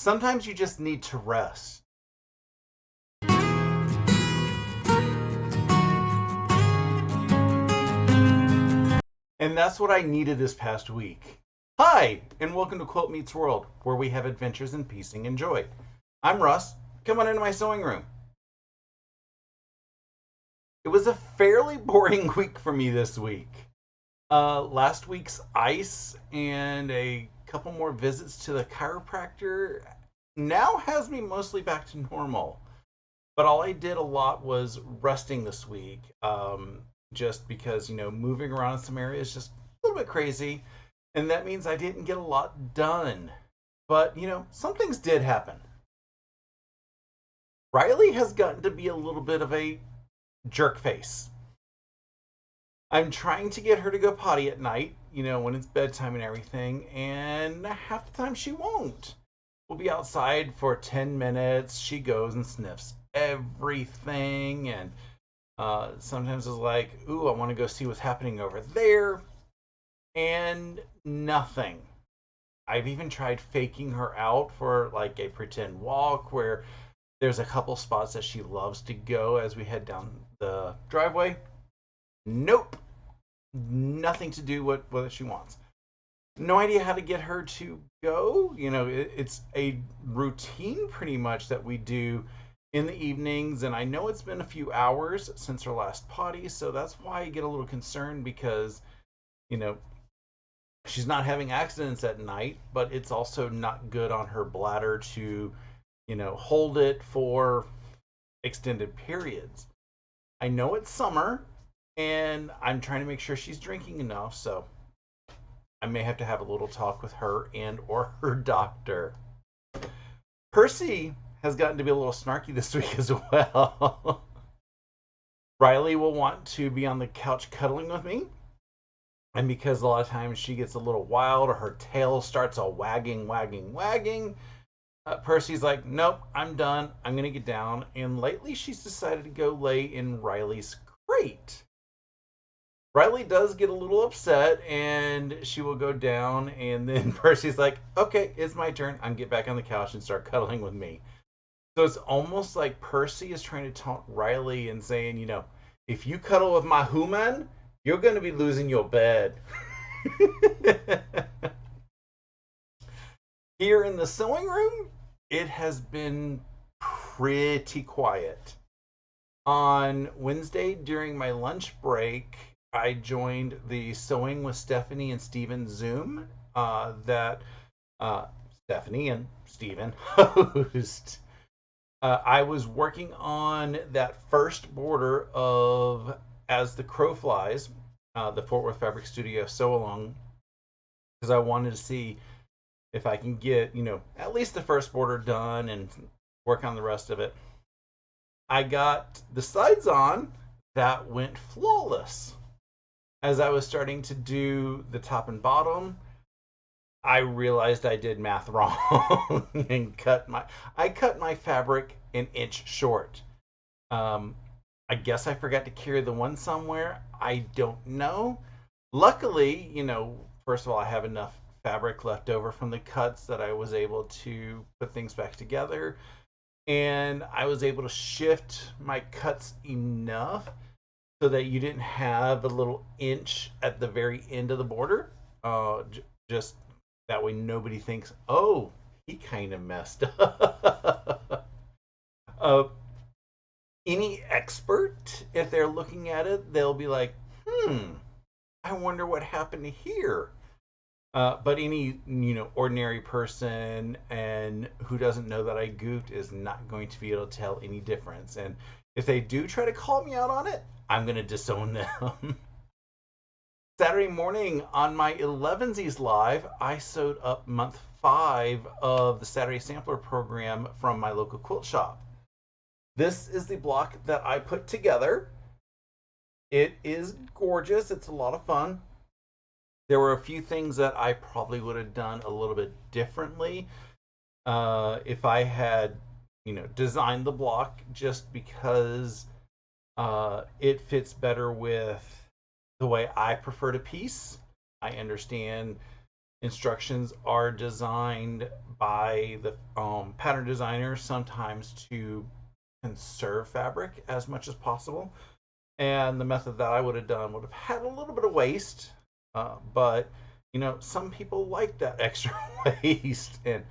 Sometimes you just need to rest. And that's what I needed this past week. Hi, and welcome to Quilt Meets World, where we have adventures in piecing and joy. I'm Russ. Come on into my sewing room. It was a fairly boring week for me this week. Last week's ice and a couple more visits to the chiropractor now has me mostly back to normal. But all I did a lot was resting this week, just because, moving around in some areas is just a little bit crazy. And that means I didn't get a lot done. But, some things did happen. Riley has gotten to be a little bit of a jerk face. I'm trying to get her to go potty at night, when it's bedtime and everything, and half the time she won't. We'll be outside for 10 minutes. She goes and sniffs everything, and sometimes it's like, ooh, I want to go see what's happening over there, and nothing. I've even tried faking her out for like a pretend walk where there's a couple spots that she loves to go as we head down the driveway. Nope. Nothing to do with what she wants. No idea how to get her to go. It's a routine pretty much that we do in the evenings, and I know it's been a few hours since her last potty, so that's why I get a little concerned because, she's not having accidents at night, but it's also not good on her bladder to, hold it for extended periods. I know it's summer, and I'm trying to make sure she's drinking enough, so I may have to have a little talk with her and or her doctor. Percy has gotten to be a little snarky this week as well. Riley will want to be on the couch cuddling with me, and because a lot of times she gets a little wild or her tail starts all wagging, Percy's like, nope, I'm done. I'm going to get down. And lately she's decided to go lay in Riley's crate. Riley does get a little upset and she will go down, and then Percy's like, okay, it's my turn. I'm get back on the couch and start cuddling with me. So it's almost like Percy is trying to taunt Riley and saying, if you cuddle with my human, you're going to be losing your bed. Here in the sewing room, it has been pretty quiet. On Wednesday during my lunch break, I joined the Sewing with Stephanie and Steven Zoom that Stephanie and Steven host. I was working on that first border of As the Crow Flies, the Fort Worth Fabric Studio sew along, because I wanted to see if I can get, at least the first border done and work on the rest of it. I got the sides on. That went flawless. As I was starting to do the top and bottom, I realized I did math wrong and cut my fabric an inch short. I guess I forgot to carry the one somewhere. I don't know. Luckily, first of all, I have enough fabric left over from the cuts that I was able to put things back together. And I was able to shift my cuts enough so that you didn't have a little inch at the very end of the border. Just that way nobody thinks, oh, he kind of messed up. Any expert, if they're looking at it, they'll be like, I wonder what happened here. But any ordinary person and who doesn't know that I goofed is not going to be able to tell any difference. And if they do try to call me out on it, I'm going to disown them. Saturday morning on my 11sies live, I sewed up month 5 of the Saturday Sampler program from my local quilt shop. This is the block that I put together. It is gorgeous. It's a lot of fun. There were a few things that I probably would have done a little bit differently if I had, designed the block, just because it fits better with the way I prefer to piece. I understand Instructions are designed by the pattern designer sometimes to conserve fabric as much as possible. And the method that I would have done would have had a little bit of waste, but some people like that extra waste. And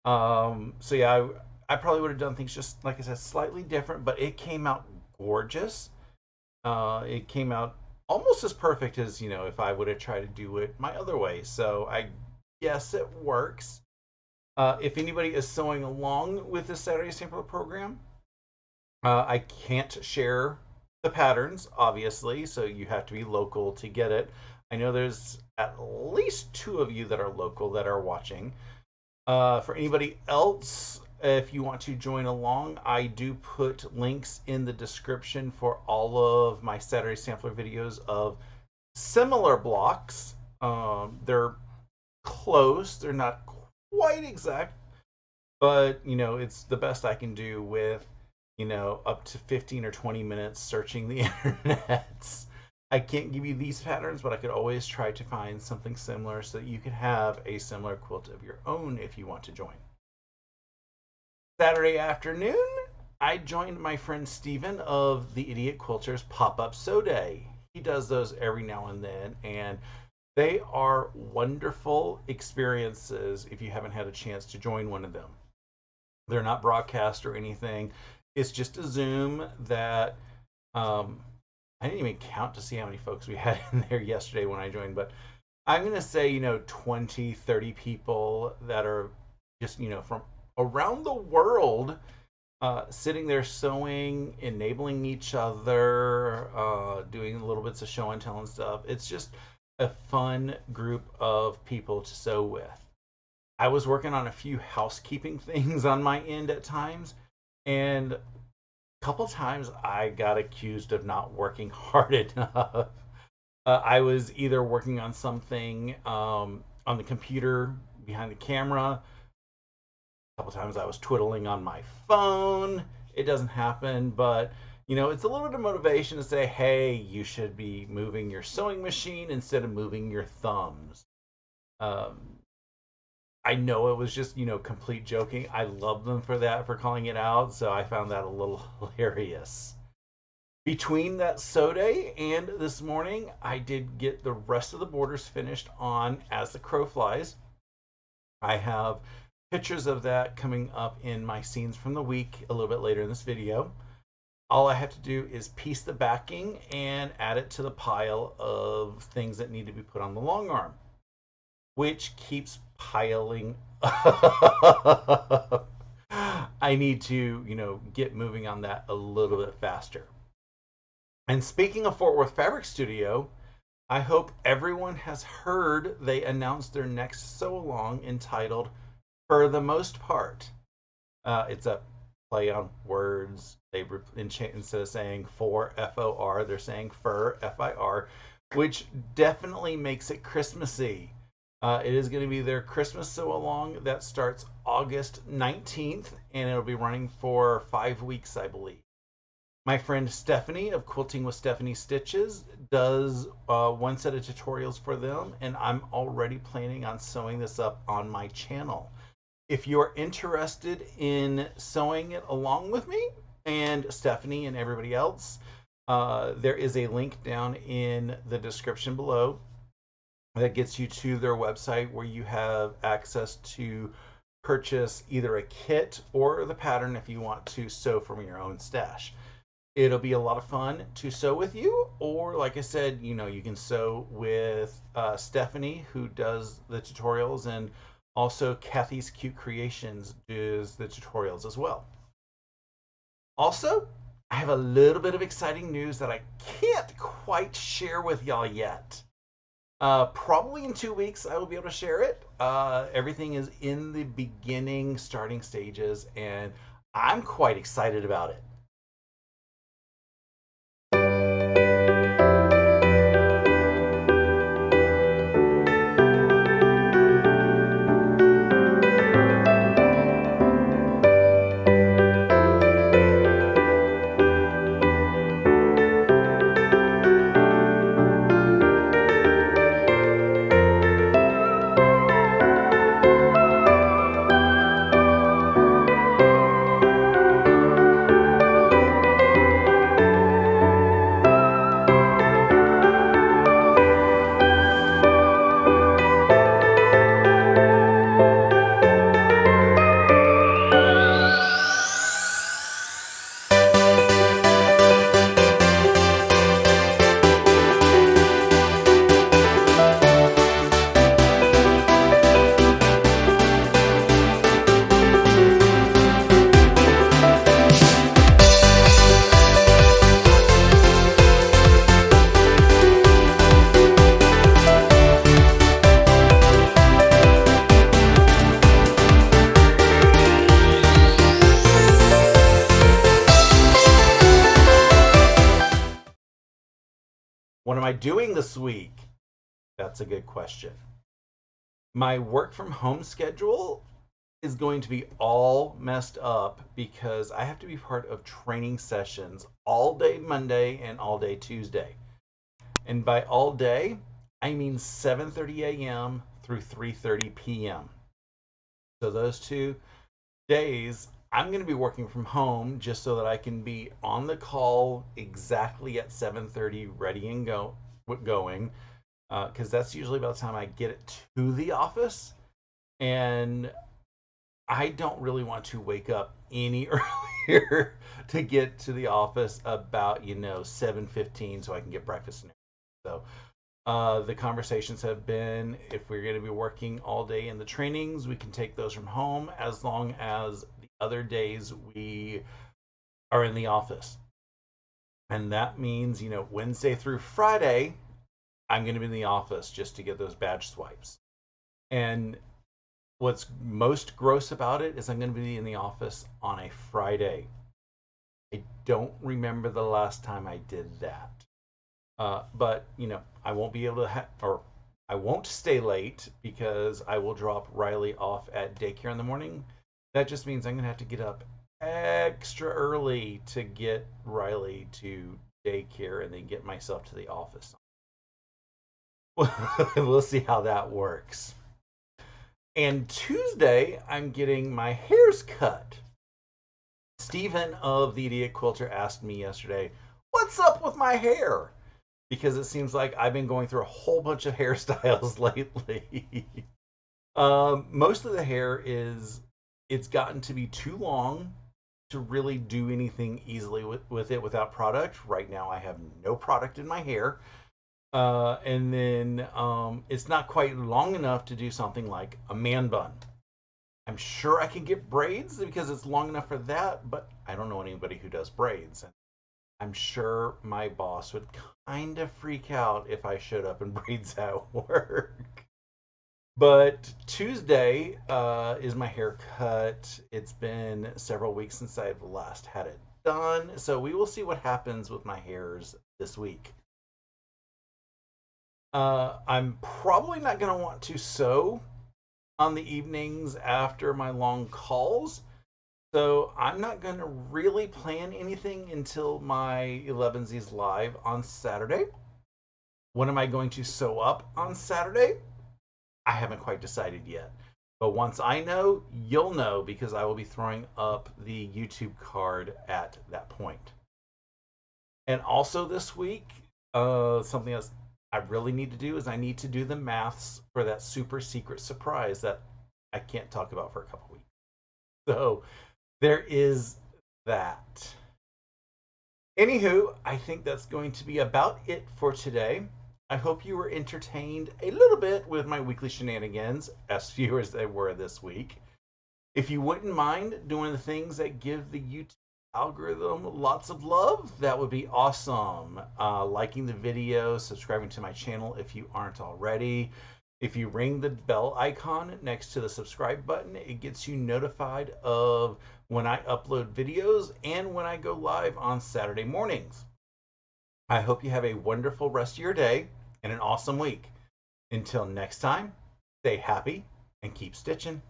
so yeah, I probably would have done things just like I said, slightly different, but it came out gorgeous. It came out almost as perfect as if I would have tried to do it my other way. So I guess it works. If anybody is sewing along with the Saturday Sampler program, I can't share the patterns, obviously, so you have to be local to get it. I know there's at least 2 of you that are local that are watching. For anybody else, if you want to join along, I do put links in the description for all of my Saturday Sampler videos of similar blocks. They're close, they're not quite exact, but it's the best I can do with up to 15 or 20 minutes searching the internet. I can't give you these patterns, but I could always try to find something similar so that you can have a similar quilt of your own if you want to join. Saturday afternoon, I joined my friend Steven of the Idiot Quilters Pop-Up Sew Day. He does those every now and then, and they are wonderful experiences if you haven't had a chance to join one of them. They're not broadcast or anything. It's just a Zoom that I didn't even count to see how many folks we had in there yesterday when I joined, but I'm going to say, 20, 30 people that are just, from around the world sitting there sewing, enabling each other, doing little bits of show and tell and stuff. It's just a fun group of people to sew with. I was working on a few housekeeping things on my end at times, and a couple times I got accused of not working hard enough. I was either working on something on the computer behind the camera. A couple times I was twiddling on my phone. It doesn't happen, but it's a little bit of motivation to say, hey, you should be moving your sewing machine instead of moving your thumbs. I know it was just, complete joking. I love them for that, for calling it out, so I found that a little hilarious. Between that sew day and this morning, I did get the rest of the borders finished on As the Crow Flies. I have pictures of that coming up in my scenes from the week a little bit later in this video. All I have to do is piece the backing and add it to the pile of things that need to be put on the long arm, which keeps piling up. I need to, get moving on that a little bit faster. And speaking of Fort Worth Fabric Studio, I hope everyone has heard they announced their next sew along entitled For the Most Part. It's a play on words. They instead of saying for FOR, they're saying fur FIR, which definitely makes it Christmassy. It is going to be their Christmas sew along that starts August 19th, and it'll be running for 5 weeks, I believe. My friend Stephanie of Quilting with Stephanie Stitches does one set of tutorials for them, and I'm already planning on sewing this up on my channel. If you're interested in sewing it along with me and Stephanie and everybody else, there is a link down in the description below that gets you to their website where you have access to purchase either a kit or the pattern if you want to sew from your own stash. It'll be a lot of fun to sew with you, or like I said, you can sew with Stephanie, who does the tutorials, and also Kathy's Cute Creations does the tutorials as well. Also, I have a little bit of exciting news that I can't quite share with y'all yet. Probably in 2 weeks I will be able to share it. Everything is in the beginning, starting stages, and I'm quite excited about it. What am I doing this week? That's a good question. My work from home schedule is going to be all messed up because I have to be part of training sessions all day Monday and all day Tuesday. And by all day, I mean 7:30 a.m. through 3:30 p.m. So those 2 days, I'm going to be working from home just so that I can be on the call exactly at 7:30, ready and going, because that's usually about the time I get it to the office. And I don't really want to wake up any earlier to get to the office about 7:15 so I can get breakfast. So the conversations have been, if we're going to be working all day in the trainings, we can take those from home as long as the other days we are in the office. And that means, Wednesday through Friday, I'm going to be in the office just to get those badge swipes. And what's most gross about it is I'm going to be in the office on a Friday. I don't remember the last time I did that. But I won't be able to or I won't stay late because I will drop Riley off at daycare in the morning. That just means I'm gonna have to get up extra early to get Riley to daycare and then get myself to the office. We'll see how that works. And Tuesday, I'm getting my hairs cut. Stephen of the Idiot Quilter asked me yesterday, "What's up with my hair?" Because it seems like I've been going through a whole bunch of hairstyles lately. Most of the hair it's gotten to be too long to really do anything easily with it without product. Right now, I have no product in my hair. And then it's not quite long enough to do something like a man bun. I'm sure I can get braids because it's long enough for that, but I don't know anybody who does braids. I'm sure my boss would kind of freak out if I showed up in braids at work. But Tuesday is my haircut. It's been several weeks since I've last had it done, so we will see what happens with my hairs this week. I'm probably not going to want to sew on the evenings after my long calls. So I'm not going to really plan anything until my 11Z's live on Saturday. When am I going to sew up on Saturday? I haven't quite decided yet. But once I know, you'll know because I will be throwing up the YouTube card at that point. And also this week, something else I really need to do is I need to do the maths for that super secret surprise that I can't talk about for a couple weeks. So there is that. Anywho, I think that's going to be about it for today. I hope you were entertained a little bit with my weekly shenanigans, as few as they were this week. If you wouldn't mind doing the things that give the YouTube algorithm lots of love, that would be awesome. Liking the video, subscribing to my channel if you aren't already. If you ring the bell icon next to the subscribe button, it gets you notified of when I upload videos and when I go live on Saturday mornings. I hope you have a wonderful rest of your day and an awesome week. Until next time, stay happy and keep stitching.